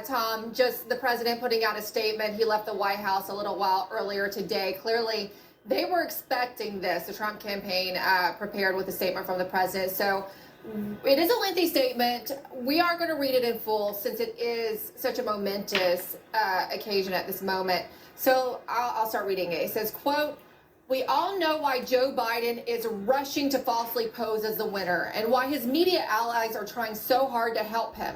Tom, just the president putting out a statement. He left the White House a little while earlier today. Clearly, they were expecting this. The Trump campaign prepared with a statement from the president. So it is a lengthy statement. We are going to read it in full since it is such a momentous occasion at this moment. So I'll start reading it. It says, quote, "We all know why Joe Biden is rushing to falsely pose as the winner and why his media allies are trying so hard to help him.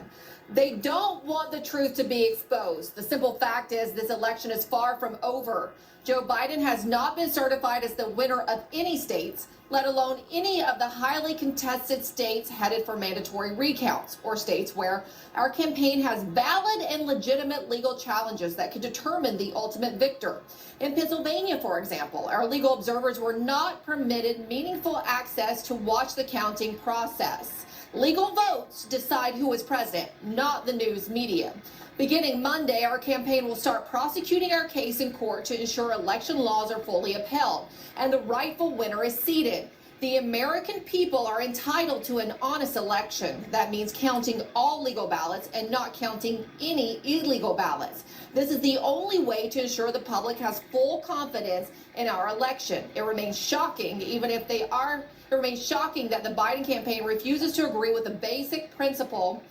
They don't want the truth to be exposed. The simple fact is this election is far from over. Joe Biden has not been certified as the winner of any states, let alone any of the highly contested states headed for mandatory recounts, or states where our campaign has valid and legitimate legal challenges that could determine the ultimate victor. In Pennsylvania, for example, our legal observers were not permitted meaningful access to watch the counting process. Legal votes decide who is president, not the news media. Beginning Monday, our campaign will start prosecuting our case in court to ensure election laws are fully upheld and the rightful winner is seated. The American people are entitled to an honest election. That means counting all legal ballots and not counting any illegal ballots. This is the only way to ensure the public has full confidence in our election. It remains shocking, it remains shocking that the Biden campaign refuses to agree with the basic principle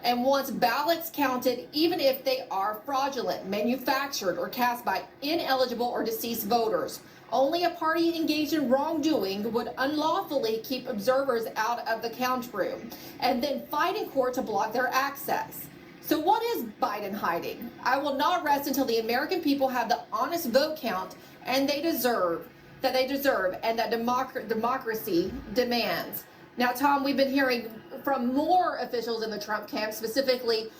and wants ballots counted even if they are fraudulent, manufactured, or cast by ineligible or deceased voters. Only a party engaged in wrongdoing would unlawfully keep observers out of the count room and then fight in court to block their access. So what is Biden hiding? I will not rest until the American people have the honest vote count and they deserve and that democracy demands. Now, Tom, we've been hearing from more officials in the Trump camp, specifically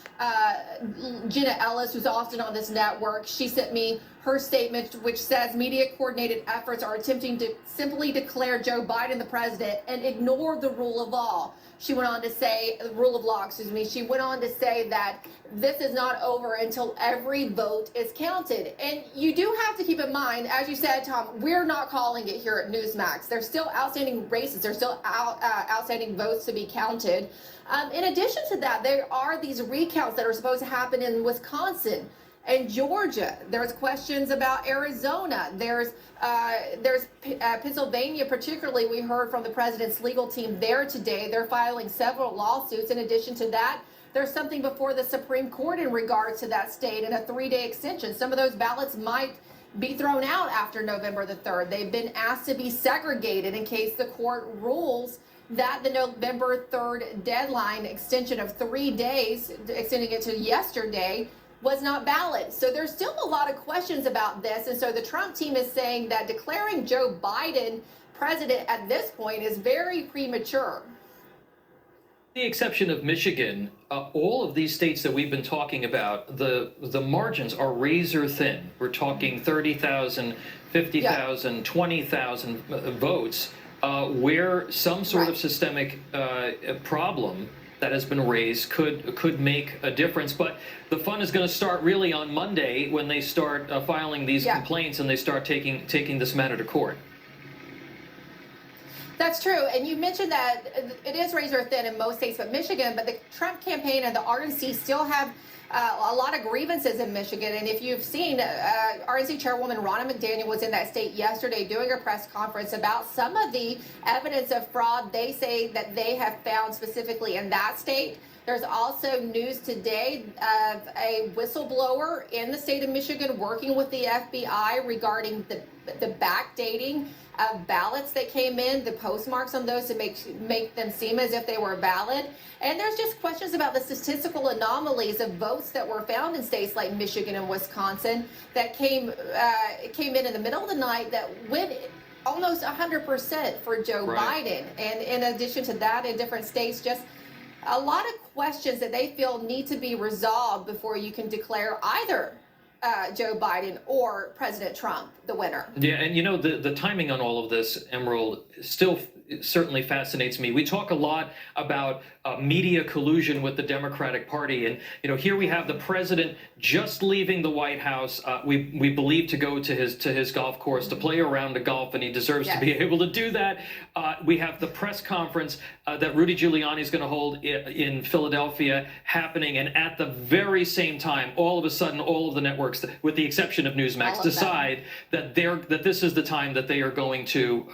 Jenna Ellis, who's often on this network. She sent me her statement, which says media coordinated efforts are attempting to simply declare Joe Biden the president and ignore the rule of law. She went on to say, the rule of law, excuse me. She went on to say that this is not over until every vote is counted. And you do have to keep in mind, as you said, Tom, we're not calling it here at Newsmax. There's still outstanding races. There's still outstanding votes to be counted. In addition to that, there are these recounts that are supposed to happen in Wisconsin and Georgia. There's questions about Arizona. There's Pennsylvania, particularly. We heard from the president's legal team there today. They're filing several lawsuits. In addition to that, there's something before the Supreme Court in regards to that state and a 3-day extension. Some of those ballots might be thrown out after November the 3rd. They've been asked to be segregated in case the court rules that the November 3rd deadline extension of 3 days, extending it to yesterday, was not valid. So there's still a lot of questions about this. And so the Trump team is saying that declaring Joe Biden president at this point is very premature. The exception of Michigan, all of these states that we've been talking about, the margins are razor thin. We're talking 30,000, 50,000, 20,000 votes, where some sort of systemic problem that has been raised could make a difference. But the fun is going to start really on Monday when they start filing these complaints and they start taking this matter to court. That's true. And you mentioned that it is razor thin in most states but Michigan, but the Trump campaign and the RNC still have a lot of grievances in Michigan. And if you've seen, RNC Chairwoman Ronna McDaniel was in that state yesterday doing a press conference about some of the evidence of fraud they say that they have found specifically in that state. There's also news today of a whistleblower in the state of Michigan working with the FBI regarding the backdating of ballots that came in, the postmarks on those to make them seem as if they were valid. And there's just questions about the statistical anomalies of votes that were found in states like Michigan and Wisconsin that came in the middle of the night that went almost 100% for Joe Biden. And in addition to that, in different states, just a lot of questions that they feel need to be resolved before you can declare either Joe Biden or President Trump the winner. Yeah, and you know, the timing on all of this, Emerald, still certainly fascinates me. We talk a lot about media collusion with the Democratic Party, and here we have the president just leaving the White House. We believe to go to his golf course to play a round of golf, and he deserves to be able to do that. We have the press conference that Rudy Giuliani is going to hold in Philadelphia happening, and at the very same time, all of a sudden, all of the networks, with the exception of Newsmax, decide that this is the time that they are going to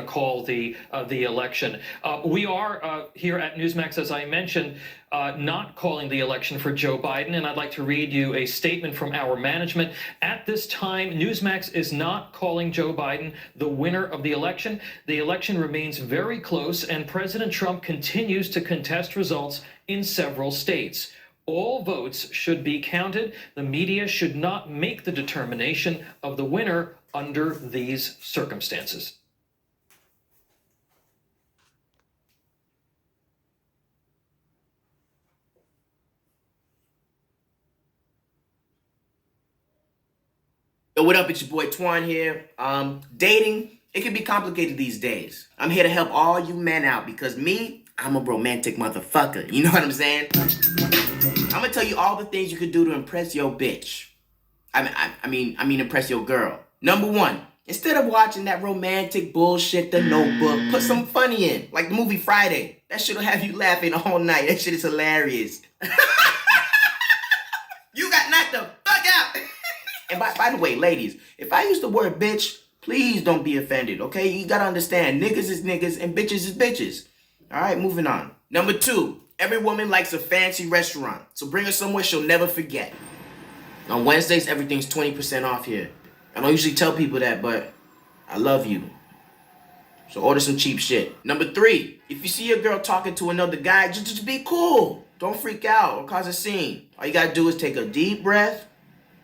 call the election. We are here at Newsmax, as I mentioned, not calling the election for Joe Biden, and I'd like to read you a statement from our management. At this time, Newsmax is not calling Joe Biden the winner of the election. The election remains very close, and President Trump continues to contest results in several states. All votes should be counted. The media should not make the determination of the winner under these circumstances. Yo, what up? It's your boy Twan here. Dating, it can be complicated these days. I'm here to help all you men out because I'm a romantic motherfucker. You know what I'm saying? I'm gonna tell you all the things you can do to impress your bitch. I mean impress your girl. Number one, instead of watching that romantic bullshit, The Notebook, put some funny in, like the movie Friday. That shit'll have you laughing all night. That shit is hilarious. You got knocked the fuck out. And by the way, ladies, if I use the word bitch, please don't be offended, okay? You gotta understand, niggas is niggas and bitches is bitches. All right, moving on. Number two, every woman likes a fancy restaurant, so bring her somewhere she'll never forget. On Wednesdays, everything's 20% off here. I don't usually tell people that, but I love you. So order some cheap shit. Number three, if you see a girl talking to another guy, just be cool. Don't freak out or cause a scene. All you gotta do is take a deep breath,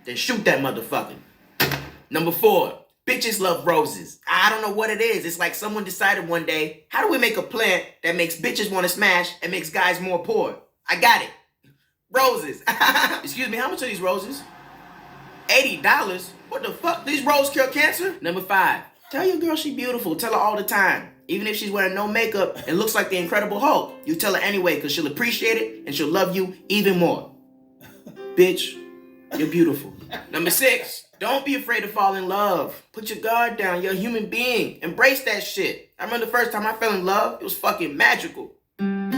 then shoot that motherfucker. Number four, bitches love roses. I don't know what it is. It's like someone decided one day, how do we make a plant that makes bitches want to smash and makes guys more poor? I got it. Roses. Excuse me, how much are these roses? $80? What the fuck? These roses cure cancer? Number five, tell your girl she beautiful. Tell her all the time. Even if she's wearing no makeup and looks like the Incredible Hulk, you tell her anyway because she'll appreciate it and she'll love you even more. Bitch, you're beautiful. Number six, don't be afraid to fall in love. Put your guard down. You're a human being. Embrace that shit. I remember the first time I fell in love, it was fucking magical. I'm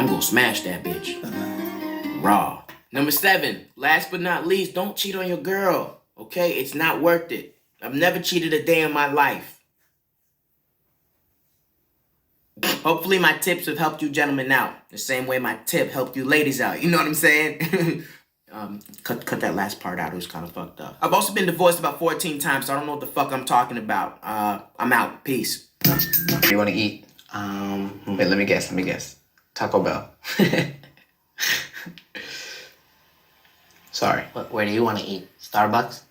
gonna smash that bitch. Raw. Number seven, last but not least, don't cheat on your girl. Okay? It's not worth it. I've never cheated a day in my life. Hopefully my tips have helped you gentlemen out. The same way my tip helped you ladies out. You know what I'm saying? Cut that last part out. It was kind of fucked up. I've also been divorced about 14 times, so I don't know what the fuck I'm talking about. I'm out. Peace. What do you want to eat? Wait, let me guess. Taco Bell. Sorry. Where do you want to eat? Starbucks?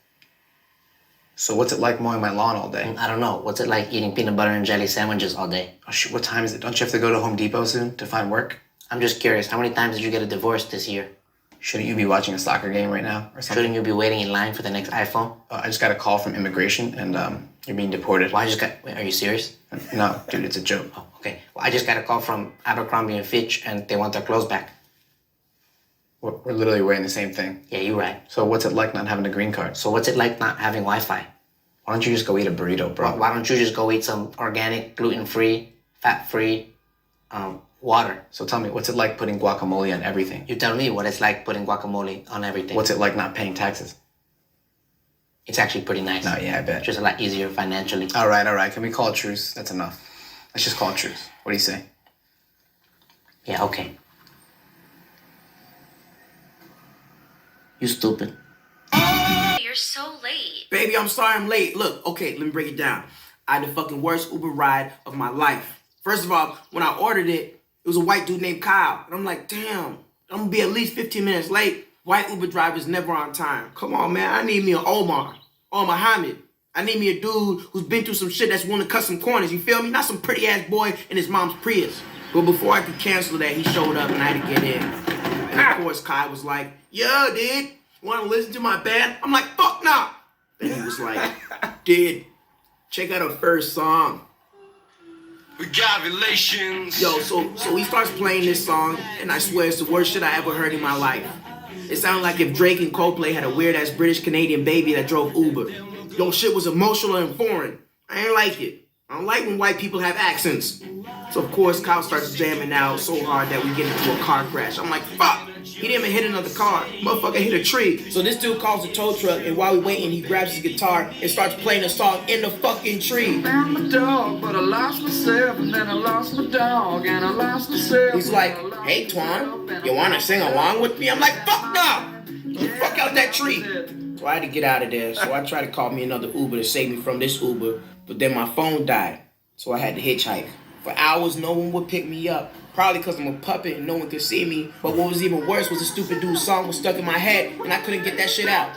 So what's it like mowing my lawn all day? I don't know. What's it like eating peanut butter and jelly sandwiches all day? Oh shit, what time is it? Don't you have to go to Home Depot soon to find work? I'm just curious. How many times did you get a divorce this year? Shouldn't you be watching a soccer game right now or something? Shouldn't you be waiting in line for the next iPhone? I just got a call from immigration and you're being deported. Well, Wait, are you serious? No, dude, it's a joke. Oh, okay. Well, I just got a call from Abercrombie & Fitch and they want their clothes back. We're literally wearing the same thing. Yeah, you're right. So what's it like not having a green card? So what's it like not having Wi-Fi? Why don't you just go eat a burrito, bro? Why don't you just go eat some organic, gluten-free, fat-free water? So tell me, what's it like putting guacamole on everything? You tell me what it's like putting guacamole on everything. What's it like not paying taxes? It's actually pretty nice. No, yeah, I bet. Just a lot easier financially. All right. Can we call it truce? That's enough. Let's just call it truce. What do you say? Yeah, okay. You stupid. You're so late. Baby, I'm sorry I'm late. Look, okay, let me break it down. I had the fucking worst Uber ride of my life. First of all, when I ordered it, it was a white dude named Kyle. And I'm like, damn, I'm gonna be at least 15 minutes late. White Uber drivers never on time. Come on, man. I need me an Omar or Muhammad. I need me a dude who's been through some shit that's willing to cut some corners. You feel me? Not some pretty ass boy in his mom's Prius. But before I could cancel that, he showed up and I had to get in. And of course, Kyle was like, yeah, dude. Want to listen to my band? I'm like, fuck nah. And he was like, dude, check out our first song. We got relations. Yo, so he starts playing this song, and I swear it's the worst shit I ever heard in my life. It sounded like if Drake and Coldplay had a weird-ass British-Canadian baby that drove Uber. Yo, shit was emotional and foreign. I ain't like it. I don't like when white people have accents. So, of course, Kyle starts jamming out so hard that we get into a car crash. I'm like, fuck! He didn't even hit another car. Motherfucker hit a tree. So this dude calls the tow truck, and while we waiting, he grabs his guitar and starts playing a song in the fucking tree. Found my dog, but I lost myself, and then I lost my dog, and I lost myself. He's like, hey, Twan, you want to sing along with me? I'm like, fuck no! Fuck out that tree. So I had to get out of there. So I tried to call me another Uber to save me from this Uber, but then my phone died. So I had to hitchhike. For hours, no one would pick me up. Probably because I'm a puppet and no one could see me. But what was even worse was the stupid dude's song was stuck in my head and I couldn't get that shit out.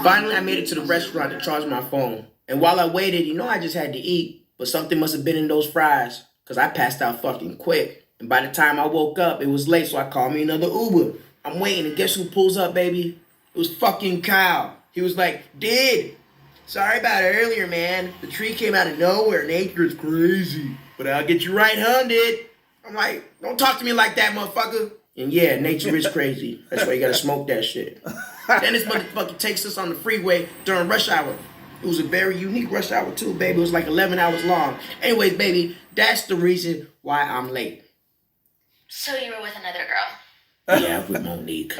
Finally, I made it to the restaurant to charge my phone. And while I waited, I just had to eat. But something must have been in those fries because I passed out fucking quick. And by the time I woke up, it was late, so I called me another Uber. I'm waiting, and guess who pulls up, baby? It was fucking Kyle. He was like, dude, sorry about earlier, man. The tree came out of nowhere. Nature is crazy. But I'll get you right, dude. I'm like, don't talk to me like that, motherfucker. And yeah, nature is crazy. That's why you gotta smoke that shit. Then this motherfucker takes us on the freeway during rush hour. It was a very unique rush hour too, baby. It was like 11 hours long. Anyways, baby, that's the reason why I'm late. So you were with another girl? Yeah, with Monique.